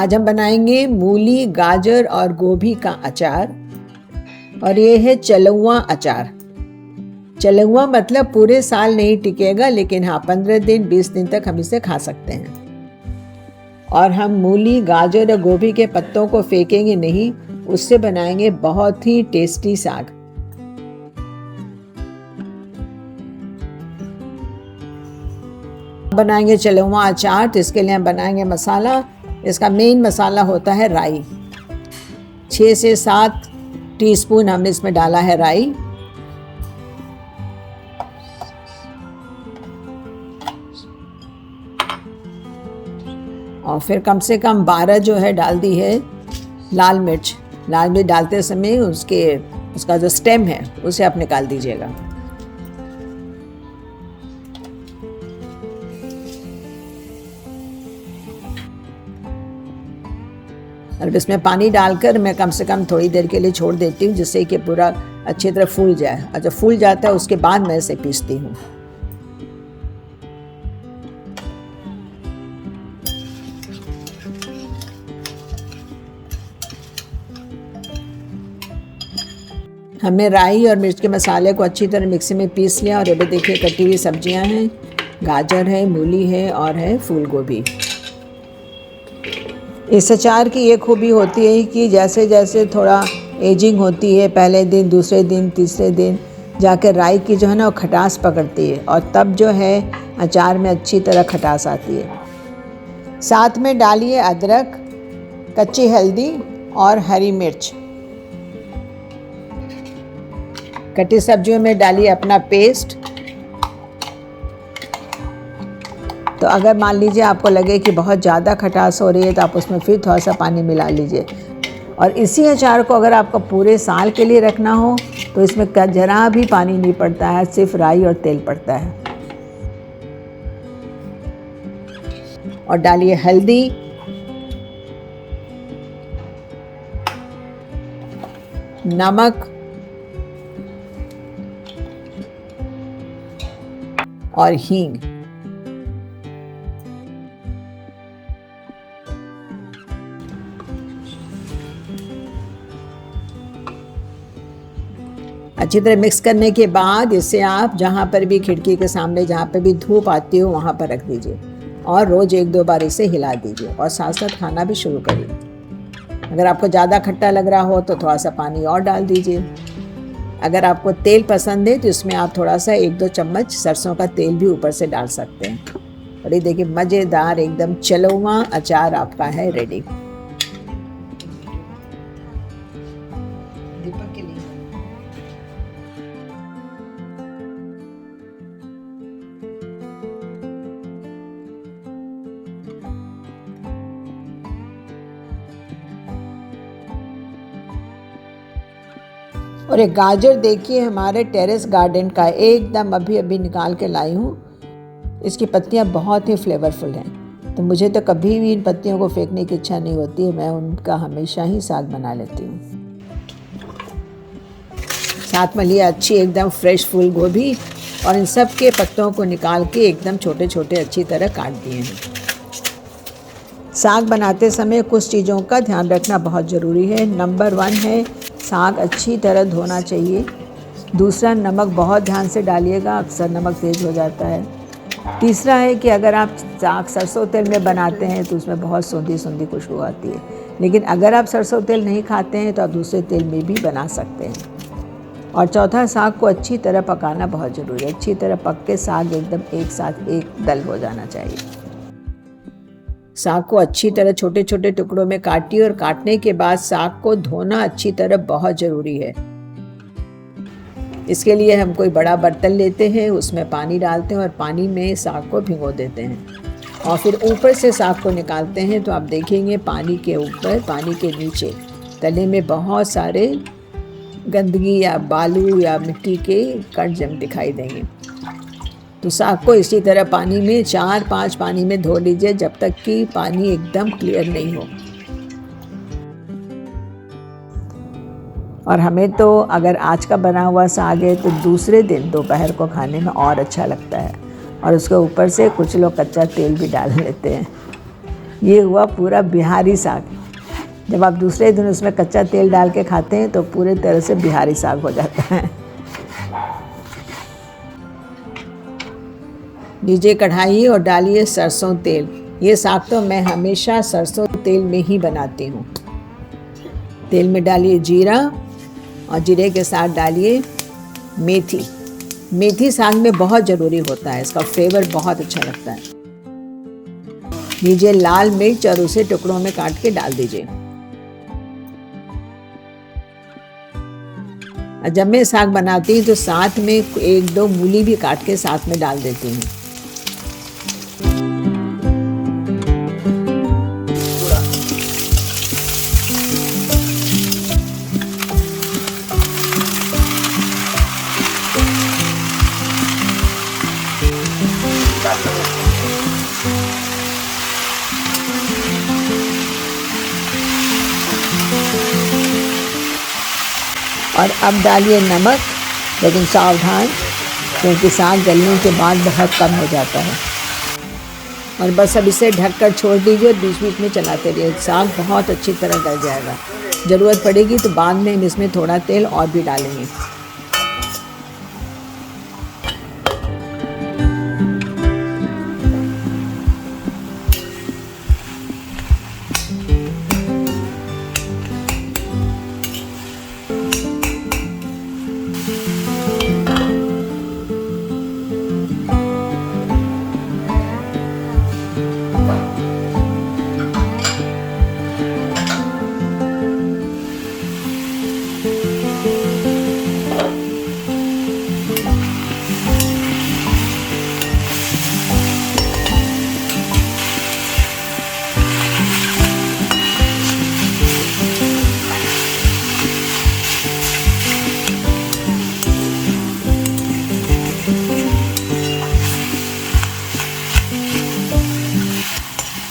आज हम बनाएंगे मूली, गाजर और गोभी का अचार। और ये है चलौवा अचार। चलौवा मतलब पूरे साल नहीं टिकेगा, लेकिन हाँ 15 दिन 20 दिन तक हम इसे खा सकते हैं। और हम मूली, गाजर और गोभी के पत्तों को फेंकेंगे नहीं, उससे बनाएंगे बहुत ही टेस्टी साग। बनाएंगे चलौवा अचार, तो इसके लिए हम बनाएंगे मसाला। इसका मेन मसाला होता है राई। 6 से 7 टीस्पून हमने इसमें डाला है राई। और फिर कम से कम 12 जो है डाल दी है लाल मिर्च। लाल मिर्च डालते समय उसका जो स्टेम है उसे आप निकाल दीजिएगा। और इसमें पानी डालकर मैं कम से कम थोड़ी देर के लिए छोड़ देती हूँ, जिससे कि पूरा अच्छी तरह फूल जाए। और जब फूल जाता है उसके बाद मैं इसे पीसती हूँ। हमने राई और मिर्च के मसाले को अच्छी तरह मिक्सी में पीस लिया। और ये भी देखिए कटी हुई सब्जियां हैं, गाजर है, मूली है और है फूल गोभी। इस अचार की ये खूबी होती है कि जैसे जैसे थोड़ा एजिंग होती है, पहले दिन, दूसरे दिन, तीसरे दिन जाकर राई की जो है ना वो खटास पकड़ती है, और तब जो है अचार में अच्छी तरह खटास आती है। साथ में डालिए अदरक, कच्ची हल्दी और हरी मिर्च। कटी सब्जियों में डालिए अपना पेस्ट। तो अगर मान लीजिए आपको लगे कि बहुत ज़्यादा खटास हो रही है तो आप उसमें फिर थोड़ा सा पानी मिला लीजिए। और इसी अचार को अगर आपको पूरे साल के लिए रखना हो तो इसमें जरा भी पानी नहीं पड़ता है, सिर्फ राई और तेल पड़ता है। और डालिए हल्दी, नमक और हींग। अच्छी तरह मिक्स करने के बाद इसे आप जहाँ पर भी खिड़की के सामने जहाँ पर भी धूप आती हो वहाँ पर रख दीजिए। और रोज़ 1-2 बार इसे हिला दीजिए और साथ साथ खाना भी शुरू करिए। अगर आपको ज़्यादा खट्टा लग रहा हो तो थोड़ा सा पानी और डाल दीजिए। अगर आपको तेल पसंद है तो इसमें आप थोड़ा सा 1-2 चम्मच सरसों का तेल भी ऊपर से डाल सकते हैं। और ये देखिए मज़ेदार एकदम चलौवा अचार आपका है रेडी। दीपक के लिए और एक गाजर देखिए हमारे टेरेस गार्डन का, एकदम अभी अभी निकाल के लाई हूँ। इसकी पत्तियाँ बहुत ही फ्लेवरफुल हैं, तो मुझे तो कभी भी इन पत्तियों को फेंकने की इच्छा नहीं होती है। मैं उनका हमेशा ही साग बना लेती हूँ। साथ में लिया अच्छी एकदम फ्रेश फूल गोभी, और इन सब के पत्तों को निकाल के एकदम छोटे छोटे अच्छी तरह काट दिए हैं। साग बनाते समय कुछ चीज़ों का ध्यान रखना बहुत ज़रूरी है। नंबर 1 है साग अच्छी तरह धोना चाहिए। दूसरा, नमक बहुत ध्यान से डालिएगा, अक्सर नमक तेज़ हो जाता है। तीसरा है कि अगर आप साग सरसों तेल में बनाते हैं तो उसमें बहुत सूंधी सूंधी खुशबू आती है, लेकिन अगर आप सरसों तेल नहीं खाते हैं तो आप दूसरे तेल में भी बना सकते हैं। और चौथा, साग को अच्छी तरह पकाना बहुत ज़रूरी है। अच्छी तरह पक के साग एकदम एक साथ एक दल हो जाना चाहिए। साग को अच्छी तरह छोटे छोटे टुकड़ों में काटिए, और काटने के बाद साग को धोना अच्छी तरह बहुत ज़रूरी है। इसके लिए हम कोई बड़ा बर्तन लेते हैं, उसमें पानी डालते हैं और पानी में साग को भिगो देते हैं, और फिर ऊपर से साग को निकालते हैं। तो आप देखेंगे पानी के ऊपर, पानी के नीचे तले में बहुत सारे गंदगी या बालू या मिट्टी के कण जम दिखाई देंगे। तो साग को इसी तरह पानी में 4-5 पानी में धो लीजिए, जब तक कि पानी एकदम क्लियर नहीं हो। और हमें तो अगर आज का बना हुआ साग है तो दूसरे दिन दोपहर को खाने में और अच्छा लगता है। और उसके ऊपर से कुछ लोग कच्चा तेल भी डाल लेते हैं। ये हुआ पूरा बिहारी साग। जब आप दूसरे दिन उसमें कच्चा तेल डाल के खाते हैं तो पूरे तरह से बिहारी साग हो जाता है। लीजिए कढ़ाई और डालिए सरसों तेल। ये साग तो मैं हमेशा सरसों तेल में ही बनाती हूँ। तेल में डालिए जीरा और जीरे के साथ डालिए मेथी। मेथी साग में बहुत ज़रूरी होता है, इसका फ्लेवर बहुत अच्छा लगता है। लीजिए लाल मिर्च और उसे टुकड़ों में काट के डाल दीजिए। जब मैं साग बनाती हूँ तो साथ में 1-2 मूली भी काट के साथ में डाल देती हूँ। और अब डालिए नमक, लेकिन सावधान, क्योंकि साग गलने के बाद बहुत कम हो जाता है। और बस अब इसे ढककर छोड़ दीजिए और बीच बीच में चलाते रहिए। साग बहुत अच्छी तरह गल जाएगा। ज़रूरत पड़ेगी तो बाद में हम इसमें थोड़ा तेल और भी डालेंगे।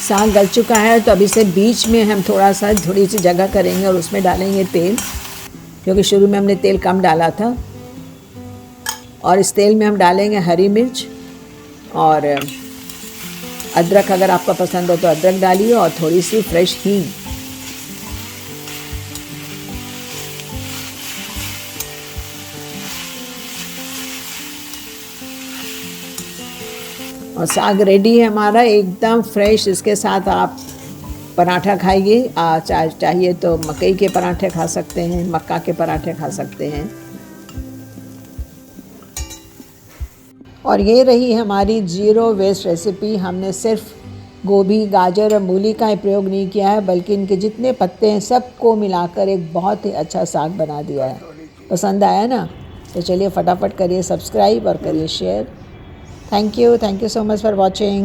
साग गल चुका है तो अब इसे बीच में हम थोड़ी सी जगह करेंगे और उसमें डालेंगे तेल, क्योंकि शुरू में हमने तेल कम डाला था। और इस तेल में हम डालेंगे हरी मिर्च और अदरक, अगर आपका पसंद हो तो अदरक डालिए, और थोड़ी सी फ्रेश हींग। और साग रेडी है हमारा, एकदम फ्रेश। इसके साथ आप पराठा खाइए, चाहिए तो मकई के पराठे खा सकते हैं, मक्का के पराठे खा सकते हैं। और ये रही हमारी ज़ीरो वेस्ट रेसिपी। हमने सिर्फ गोभी, गाजर और मूली का ही प्रयोग नहीं किया है, बल्कि इनके जितने पत्ते हैं सबको मिलाकर एक बहुत ही अच्छा साग बना दिया है। पसंद आया ना? तो चलिए फटाफट करिए सब्सक्राइब और करिए share. Thank you so much for watching.